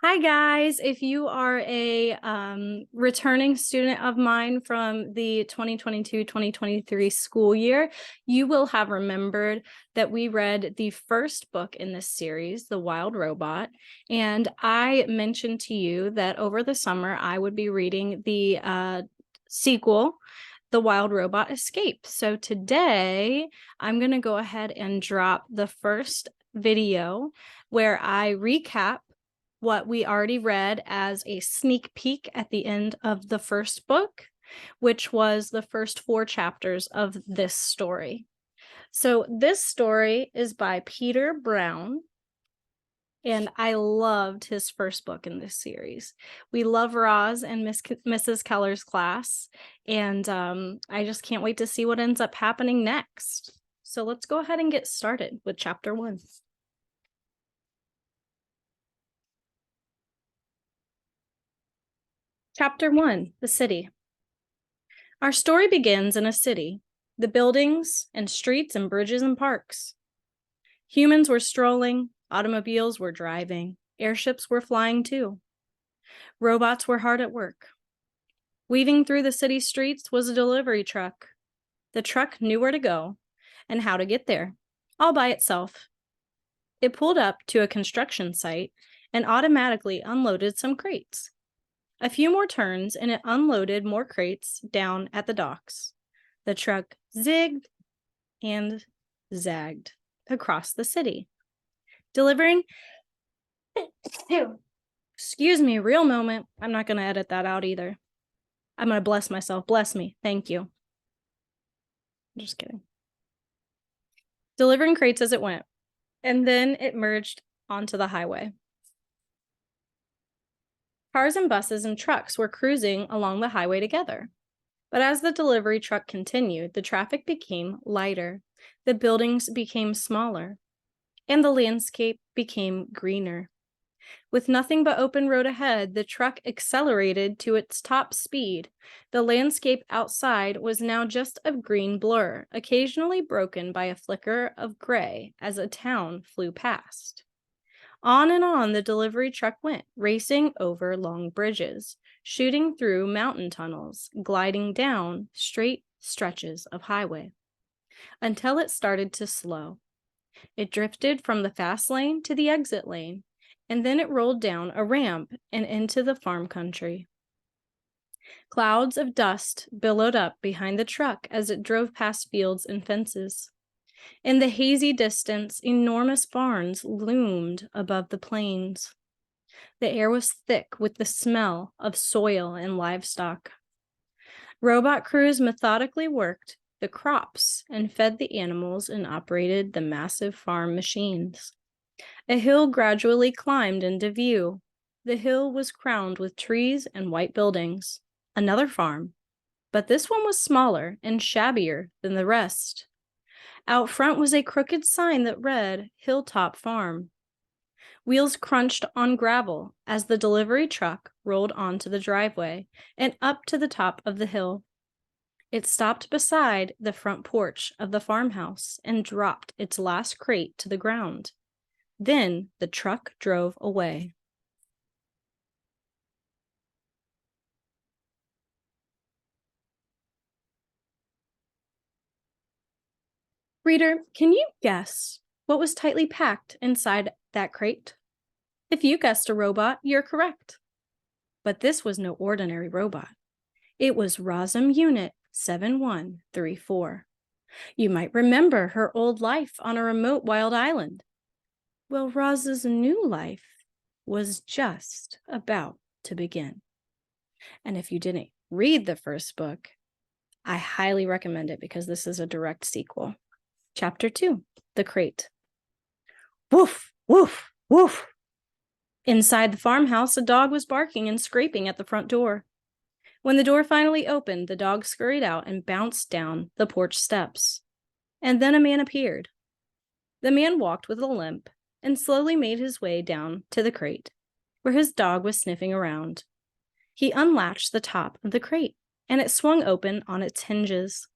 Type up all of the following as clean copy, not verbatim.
Hi, guys. If you are a returning student of mine from the 2022-2023 school year, you will have remembered that we read the first book in this series, The Wild Robot, and I mentioned to you that over the summer I would be reading the sequel, The Wild Robot Escape. So today I'm going to go ahead and drop the first video where I recap what we already read as a sneak peek at the end of the first book, which was the first 4 chapters of this story. So this story is by Peter Brown, and I loved his first book in this series. We love Roz and Mrs. Keller's class, and I just can't wait to see what ends up happening next. So let's go ahead and get started with chapter 1. Chapter 1, The City. Our story begins in a city, the buildings and streets and bridges and parks. Humans were strolling, automobiles were driving, airships were flying too. Robots were hard at work. Weaving through the city streets was a delivery truck. The truck knew where to go and how to get there, all by itself. It pulled up to a construction site and automatically unloaded some crates. A few more turns, and it unloaded more crates down at the docks. The truck zigged and zagged across the city, delivering... Excuse me, real moment. I'm not going to edit that out either. I'm going to bless myself. Bless me. Thank you. I'm just kidding. Delivering crates as it went, and then it merged onto the highway. Cars and buses and trucks were cruising along the highway together. But as the delivery truck continued, the traffic became lighter, the buildings became smaller, and the landscape became greener. With nothing but open road ahead, the truck accelerated to its top speed. The landscape outside was now just a green blur, occasionally broken by a flicker of gray as a town flew past. On and on the delivery truck went, racing over long bridges, shooting through mountain tunnels, gliding down straight stretches of highway, until it started to slow. It drifted from the fast lane to the exit lane, and then it rolled down a ramp and into the farm country. Clouds of dust billowed up behind the truck as it drove past fields and fences. In the hazy distance, enormous barns loomed above the plains. The air was thick with the smell of soil and livestock. Robot crews methodically worked the crops and fed the animals and operated the massive farm machines. A hill gradually climbed into view. The hill was crowned with trees and white buildings. Another farm, but this one was smaller and shabbier than the rest. Out front was a crooked sign that read, Hilltop Farm. Wheels crunched on gravel as the delivery truck rolled onto the driveway and up to the top of the hill. It stopped beside the front porch of the farmhouse and dropped its last crate to the ground. Then the truck drove away. Reader, can you guess what was tightly packed inside that crate? If you guessed a robot, you're correct. But this was no ordinary robot. It was Rosm Unit 7134. You might remember her old life on a remote wild island. Well, Roz's new life was just about to begin. And if you didn't read the first book, I highly recommend it because this is a direct sequel. Chapter 2, The Crate. Woof, woof, woof. Inside the farmhouse, a dog was barking and scraping at the front door. When the door finally opened, the dog scurried out and bounced down the porch steps. And then a man appeared. The man walked with a limp and slowly made his way down to the crate, where his dog was sniffing around. He unlatched the top of the crate, and it swung open on its hinges.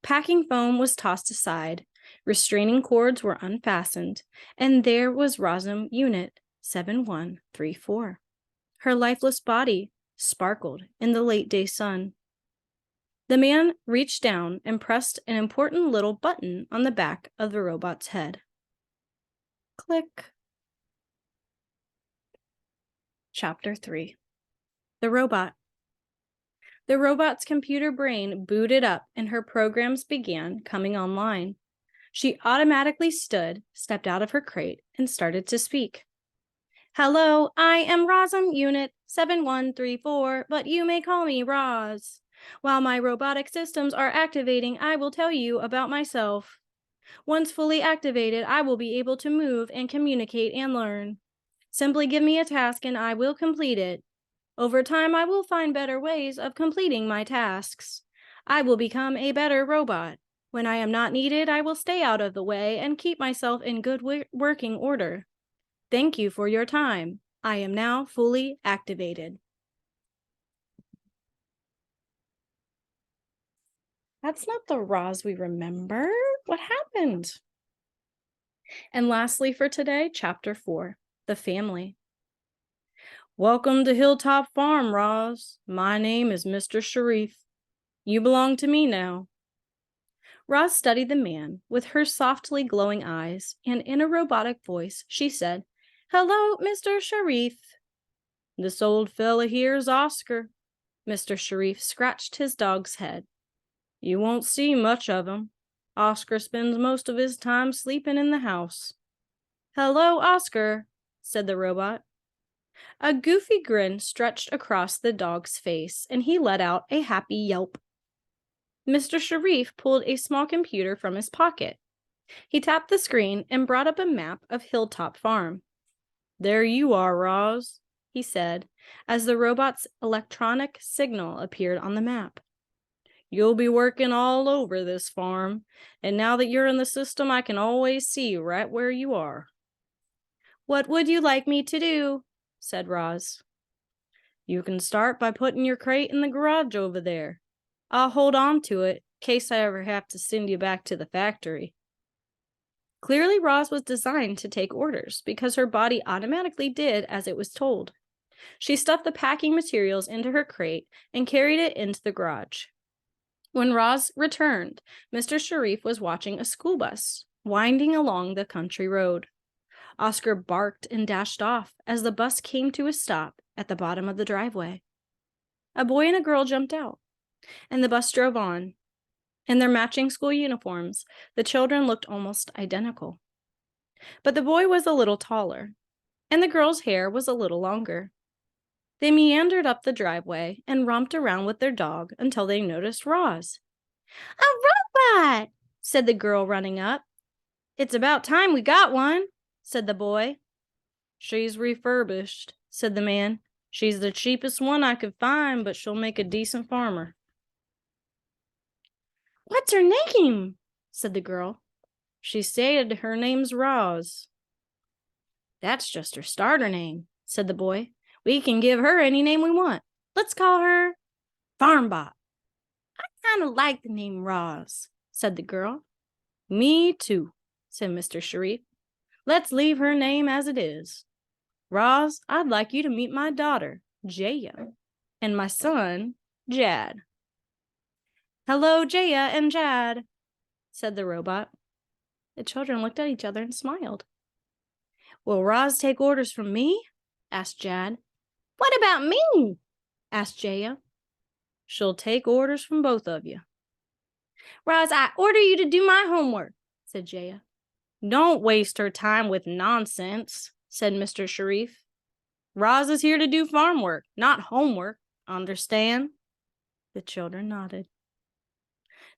Packing foam was tossed aside, restraining cords were unfastened, and there was Rosm Unit 7134. Her lifeless body sparkled in the late day sun. The man reached down and pressed an important little button on the back of the robot's head. Click. Chapter 3. The Robot. The robot's computer brain booted up and her programs began coming online. She automatically stood, stepped out of her crate, and started to speak. Hello, I am Rosum Unit 7134, but you may call me Roz. While my robotic systems are activating, I will tell you about myself. Once fully activated, I will be able to move and communicate and learn. Simply give me a task and I will complete it. Over time, I will find better ways of completing my tasks. I will become a better robot. When I am not needed, I will stay out of the way and keep myself in good working order. Thank you for your time. I am now fully activated. That's not the Roz we remember. What happened? And lastly for today, Chapter 4, The Family. Welcome to Hilltop Farm, Roz. My name is Mr. Sharif. You belong to me now. Roz studied the man with her softly glowing eyes, and in a robotic voice, she said, Hello, Mr. Sharif. This old fella here's Oscar. Mr. Sharif scratched his dog's head. You won't see much of him. Oscar spends most of his time sleeping in the house. Hello, Oscar, said the robot. A goofy grin stretched across the dog's face, and he let out a happy yelp. Mr. Sharif pulled a small computer from his pocket. He tapped the screen and brought up a map of Hilltop Farm. There you are, Roz, he said, as the robot's electronic signal appeared on the map. You'll be working all over this farm, and now that you're in the system, I can always see right where you are. What would you like me to do? Said Roz. You can start by putting your crate in the garage over there. I'll hold on to it in case I ever have to send you back to the factory. Clearly, Roz was designed to take orders because her body automatically did as it was told. She stuffed the packing materials into her crate and carried it into the garage. When Roz returned, Mr. Sharif was watching a school bus winding along the country road. Oscar barked and dashed off as the bus came to a stop at the bottom of the driveway. A boy and a girl jumped out, and the bus drove on. In their matching school uniforms, the children looked almost identical. But the boy was a little taller, and the girl's hair was a little longer. They meandered up the driveway and romped around with their dog until they noticed Roz. A robot, said the girl, running up. It's about time we got one, said the boy. She's refurbished, said the man. She's the cheapest one I could find, but she'll make a decent farmer. What's her name? Said the girl. She said her name's Roz. That's just her starter name, said the boy. We can give her any name we want. Let's call her Farmbot. I kind of like the name Roz, said the girl. Me too, said Mr. Sharif. Let's leave her name as it is. Roz, I'd like you to meet my daughter, Jaya, and my son, Jad. Hello, Jaya and Jad, said the robot. The children looked at each other and smiled. Will Roz take orders from me? Asked Jad. What about me? Asked Jaya. She'll take orders from both of you. Roz, I order you to do my homework, said Jaya. Don't waste her time with nonsense, said Mr. Sharif. Roz is here to do farm work, not homework. Understand? The children nodded.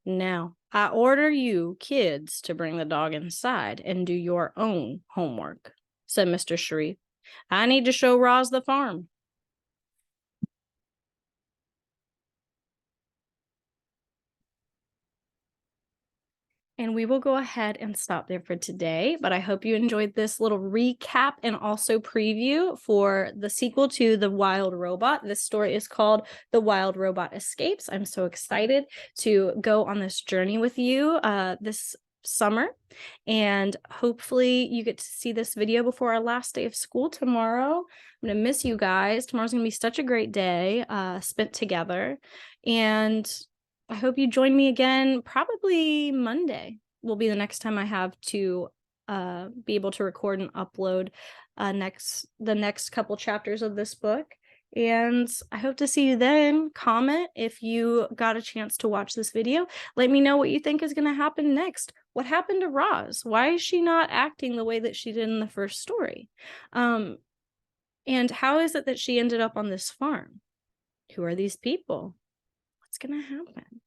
Now, I order you kids to bring the dog inside and do your own homework, said Mr. Sharif. I need to show Roz the farm. And we will go ahead and stop there for today, but I hope you enjoyed this little recap and also preview for the sequel to The Wild Robot. This story is called The Wild Robot Escapes. I'm so excited to go on this journey with you. This summer, and hopefully you get to see this video before our last day of school tomorrow. I'm gonna miss you guys. Tomorrow's gonna be such a great day spent together, and I hope you join me again. Probably Monday will be the next time I have to be able to record and upload the next couple chapters of this book. And I hope to see you then. Comment if you got a chance to watch this video. Let me know what you think is going to happen next. What happened to Roz? Why is she not acting the way that she did in the first story? And how is it that she ended up on this farm? Who are these people? What's going to happen?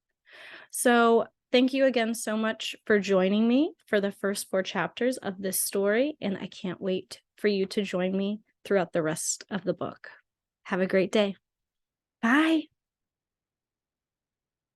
So thank you again so much for joining me for the first 4 chapters of this story, and I can't wait for you to join me throughout the rest of the book. Have a great day. Bye.